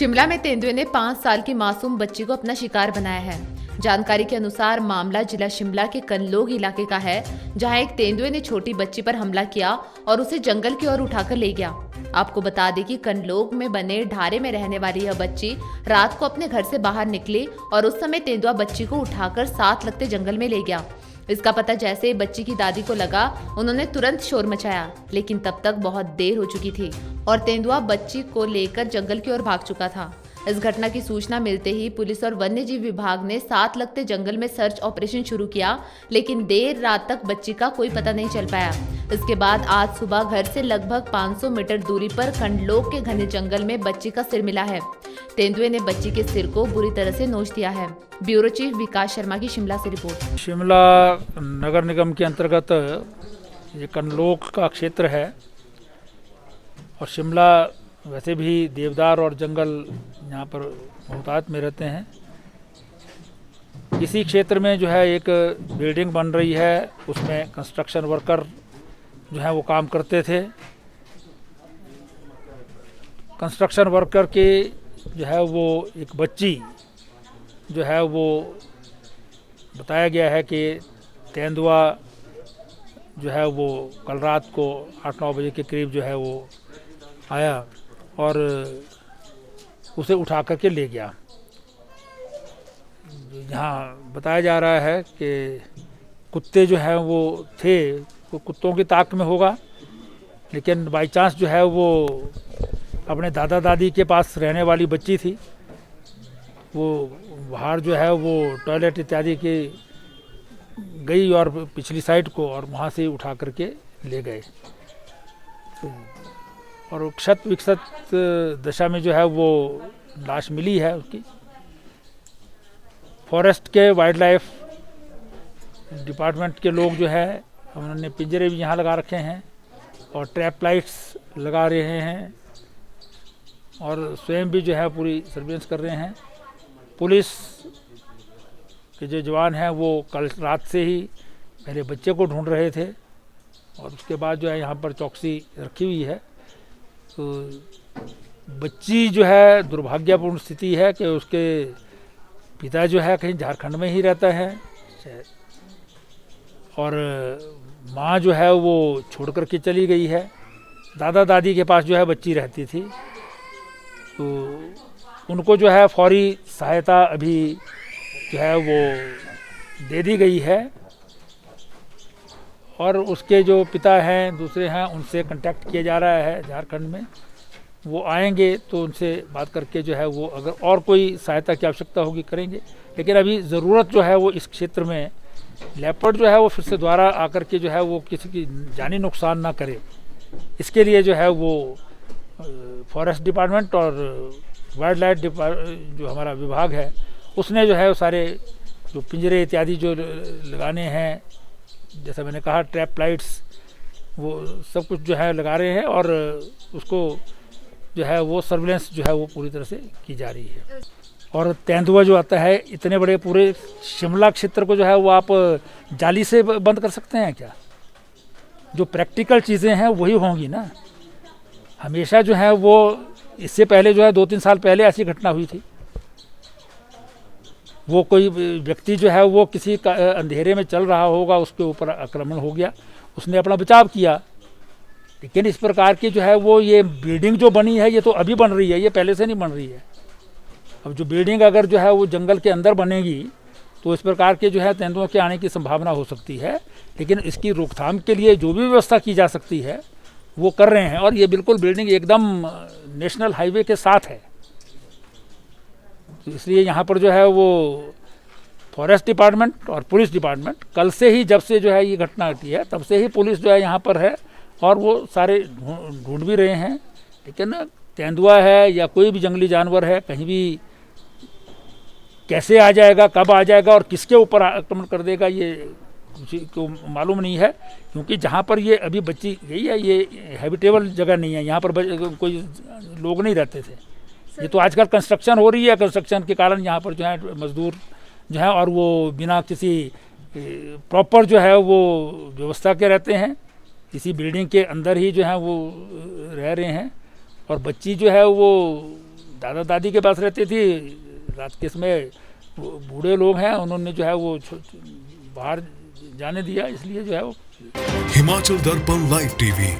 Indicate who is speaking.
Speaker 1: शिमला में तेंदुए ने 5 साल की मासूम बच्ची को अपना शिकार बनाया है। जानकारी के अनुसार मामला जिला शिमला के कनलोग इलाके का है, जहां एक तेंदुए ने छोटी बच्ची पर हमला किया और उसे जंगल की ओर उठाकर ले गया। आपको बता दें कि कनलोग में बने ढारे में रहने वाली यह बच्ची रात को अपने घर से बाहर निकली और उस समय तेंदुआ बच्ची को उठाकर साथ लगते जंगल में ले गया। इसका पता जैसे ही बच्ची की दादी को लगा, उन्होंने तुरंत शोर मचाया, लेकिन तब तक बहुत देर हो चुकी थी और तेंदुआ बच्ची को लेकर जंगल की ओर भाग चुका था। इस घटना की सूचना मिलते ही पुलिस और वन्यजीव विभाग ने साथ लगते जंगल में सर्च ऑपरेशन शुरू किया, लेकिन देर रात तक बच्ची का कोई पता नहीं चल पाया। इसके बाद आज सुबह घर से लगभग 500 मीटर दूरी पर कंडलोग के घने जंगल में बच्ची का सिर मिला है। तेंदुए ने बच्ची के सिर को बुरी तरह से नोच दिया है। ब्यूरो चीफ विकास शर्मा की शिमला से रिपोर्ट।
Speaker 2: शिमला नगर निगम के अंतर्गत ये कनलोग का क्षेत्र है और शिमला वैसे भी देवदार और जंगल यहाँ पर बहुतायत में रहते हैं। इसी क्षेत्र में जो है एक बिल्डिंग बन रही है, उसमें कंस्ट्रक्शन वर्कर जो है वो काम करते थे। कंस्ट्रक्शन वर्कर के जो है वो एक बच्ची जो है वो बताया गया है कि तेंदुआ जो है वो कल रात को 8-9 बजे के करीब जो है वो आया और उसे उठा करके ले गया। यहाँ बताया जा रहा है कि कुत्ते जो है वो थे, वो कुत्तों की ताक में होगा, लेकिन बाई चांस जो है वो अपने दादा दादी के पास रहने वाली बच्ची थी, वो बाहर जो है वो टॉयलेट इत्यादि की गई और पिछली साइड को और वहाँ से उठा करके ले गए और क्षत विक्षत दशा में जो है वो लाश मिली है उसकी। फॉरेस्ट के वाइल्ड लाइफ डिपार्टमेंट के लोग जो है उन्होंने पिंजरे भी यहाँ लगा रखे हैं और ट्रैप लाइट्स लगा रहे हैं और स्वयं भी जो है पूरी सर्विलेंस कर रहे हैं। पुलिस के जो जवान हैं वो कल रात से ही पहले बच्चे को ढूंढ रहे थे और उसके बाद जो है यहाँ पर चौकसी रखी हुई है। तो बच्ची जो है दुर्भाग्यपूर्ण स्थिति है कि उसके पिता जो है कहीं झारखंड में ही रहता है और माँ जो है वो छोड़ कर के चली गई है। दादा दादी के पास जो है बच्ची रहती थी, तो उनको जो है फौरी सहायता अभी जो है वो दे दी गई है और उसके जो पिता हैं दूसरे हैं उनसे कांटेक्ट किया जा रहा है झारखंड में। वो आएंगे तो उनसे बात करके जो है वो अगर और कोई सहायता की आवश्यकता होगी करेंगे, लेकिन अभी ज़रूरत जो है वो इस क्षेत्र में लेपर्ड जो है वो फिर से दोबारा आकर के जो है वो किसी की जानी नुकसान ना करे, इसके लिए जो है वो फॉरेस्ट डिपार्टमेंट और वाइल्ड लाइफ जो हमारा विभाग है उसने जो है वो सारे जो पिंजरे इत्यादि जो लगाने हैं, जैसा मैंने कहा ट्रैप लाइट्स, वो सब कुछ जो है लगा रहे हैं और उसको जो है वो सर्विलेंस जो है वो पूरी तरह से की जा रही है। और तेंदुआ जो आता है इतने बड़े पूरे शिमला क्षेत्र को जो है वो आप जाली से बंद कर सकते हैं क्या? जो प्रैक्टिकल चीज़ें हैं वही होंगी ना। हमेशा जो है वो इससे पहले जो है 2-3 साल पहले ऐसी घटना हुई थी। वो कोई व्यक्ति जो है वो किसी का अंधेरे में चल रहा होगा, उसके ऊपर आक्रमण हो गया, उसने अपना बचाव किया। लेकिन इस प्रकार की जो है वो ये बिल्डिंग जो बनी है ये तो अभी बन रही है, ये पहले से नहीं बन रही है। अब जो बिल्डिंग अगर जो है वो जंगल के अंदर बनेगी तो इस प्रकार के जो है तेंदुओं के आने की संभावना हो सकती है, लेकिन इसकी रोकथाम के लिए जो भी व्यवस्था की जा सकती है वो कर रहे हैं और ये बिल्कुल बिल्डिंग एकदम नेशनल हाईवे के साथ है। तो इसलिए यहाँ पर जो है वो फॉरेस्ट डिपार्टमेंट और पुलिस डिपार्टमेंट कल से ही, जब से जो है ये घटना घटी है तब से ही पुलिस जो है यहाँ पर है और वो सारे ढूंढ भी रहे हैं। लेकिन तेंदुआ है या कोई भी जंगली जानवर है, कहीं भी कैसे आ जाएगा, कब आ जाएगा और किसके ऊपर आक्रमण कर देगा ये किसी को मालूम नहीं है, क्योंकि जहाँ पर ये अभी बच्ची गई है ये हैबिटेबल जगह नहीं है, यहाँ पर कोई लोग नहीं रहते थे। ये तो आजकल कंस्ट्रक्शन हो रही है, कंस्ट्रक्शन के कारण यहाँ पर जो है मजदूर जो है और वो बिना किसी प्रॉपर जो है वो व्यवस्था के रहते हैं, किसी बिल्डिंग के अंदर ही जो है वो रह रहे हैं और बच्ची जो है वो दादा दादी के पास रहती थी। रात के समय वो बूढ़े लोग हैं, उन्होंने जो है वो बाहर जाने दिया, इसलिए जो है वो।
Speaker 3: हिमाचल दर्पण लाइव टीवी